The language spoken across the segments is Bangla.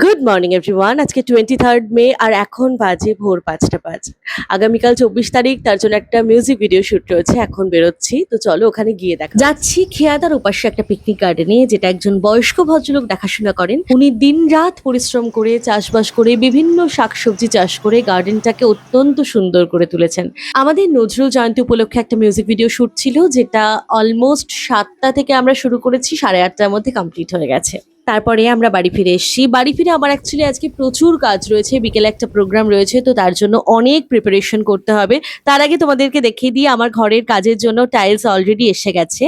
Good morning everyone. আজকে 23 মে আর এখন বাজে ভোর 5:05। আগামীকাল 24 তারিখ, তার জন্য একটা মিউজিক ভিডিও শুট রয়েছে, এখন বেরোচ্ছি। তো চলো ওখানে গিয়ে দেখা যাচ্ছি খেয়াদার ওপাশে একটা পিকনিক গার্ডেনে, যেটা একজন বয়স্ক ভদ্রলোক দেখাশোনা করেন। উনি দিনরাত পরিশ্রম করে চাষবাস করে বিভিন্ন শাকসবজি চাষ করে গার্ডেনটাকে অত্যন্ত সুন্দর করে তুলেছেন। আমাদের নজরুল জয়ন্তী উপলক্ষে একটা মিউজিক ভিডিও শুট ছিল, যেটা অলমোস্ট 7টা থেকে আমরা শুরু করেছি, 8:30টার মধ্যে কমপ্লিট হয়ে গেছে। তারপরে আমরা বাড়ি ফিরে এসেছি। বাড়ি ফিরে আমার অ্যাকচুয়ালি আজকে প্রচুর কাজ রয়েছে, বিকেলে একটা প্রোগ্রাম রয়েছে, তো তার জন্য অনেক প্রিপারেশন করতে হবে। তার আগে তোমাদেরকে দেখিয়ে দিই, আমার ঘরের কাজের জন্য টাইলস অলরেডি এসে গেছে,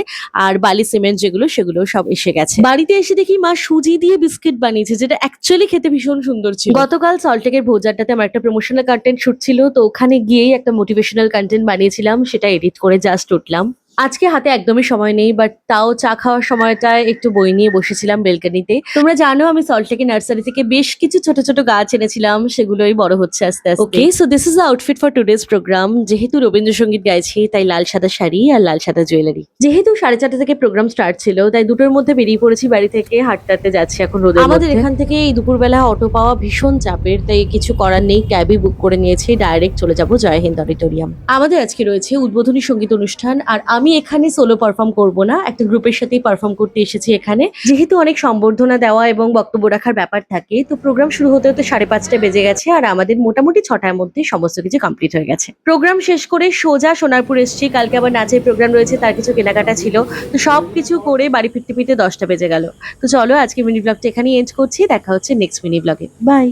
আর বালি সিমেন্ট যেগুলো সেগুলো সব এসে গেছে। বাড়িতে এসে দেখি মা সুজি দিয়ে বিস্কিট বানিয়েছে, যেটা অ্যাকচুয়ালি খেতে ভীষণ সুন্দর ছিল। গতকাল সল্টলেকের ভোজারটাতে আমার একটা প্রমোশনাল কন্টেন্ট শুট ছিল, তো ওখানে গিয়েই একটা মোটিভেশনাল কন্টেন্ট বানিয়েছিলাম, সেটা এডিট করে জাস্ট উঠলাম। আজকে হাতে একদমই সময় নেই, বাট তাও চা খাওয়ার সময়টায় একটু বই নিয়ে বসেছিলাম বেলকনিতে। তোমরা জানো আমি সল্টলেকের নার্সারি থেকে বেশ কিছু ছোট ছোট গাছ এনেছিলাম, সেগুলোই বড় হচ্ছে আস্তে আস্তে। Okay, so this is the outfit for today's programme. যেহেতু রবীন্দ্রসঙ্গীত গাইছি, তাই লাল সাদা শাড়ি আর লাল সাদা জুয়েলারি। যেহেতু 4:30 থেকে প্রোগ্রাম স্টার্ট ছিল, তাই দুটোর মধ্যে বেরিয়ে পড়েছি বাড়ি থেকে, হাঁটতে যাচ্ছি এখন রোদের মধ্যে। আমাদের এখান থেকে এই দুপুরবেলা অটো পাওয়া ভীষণ চাপের, তাই কিছু করার নেই, ক্যাবই বুক করে নিয়েছি, ডাইরেক্ট চলে যাবো জয় হিন্দ অডিটোরিয়াম। আমাদের আজকে রয়েছে উদ্বোধনী সঙ্গীত অনুষ্ঠান, আর আমি এখানে সোলো পারফর্ম করব না, একটা গ্রুপের সাথেই পারফর্ম করতে এসেছি এখানে। যেহেতু অনেক সম্বর্ধনা দেওয়া এবং বক্তব্য রাখার ব্যাপার থাকে, তো প্রোগ্রাম শুরু হতে হতে 5:30 বেজে গেছে, আর আমাদের মোটামুটি 6টার মধ্যে সমস্ত কিছু কমপ্লিট হয়ে গেছে। প্রোগ্রাম শেষ করে সোজা সোনারপুর এসেছি, কালকে আবার নাচের প্রোগ্রাম রয়েছে, তার কিছু কেনাকাটা ছিল, তো সবকিছু করে বাড়ি ফিরতে ফিরতে 10টা বেজে গেল। তো চলো আজকে মিনি ব্লগটা এখানেই এন্ড করছি, দেখা হচ্ছে নেক্সট মিনি ব্লগে। বাই।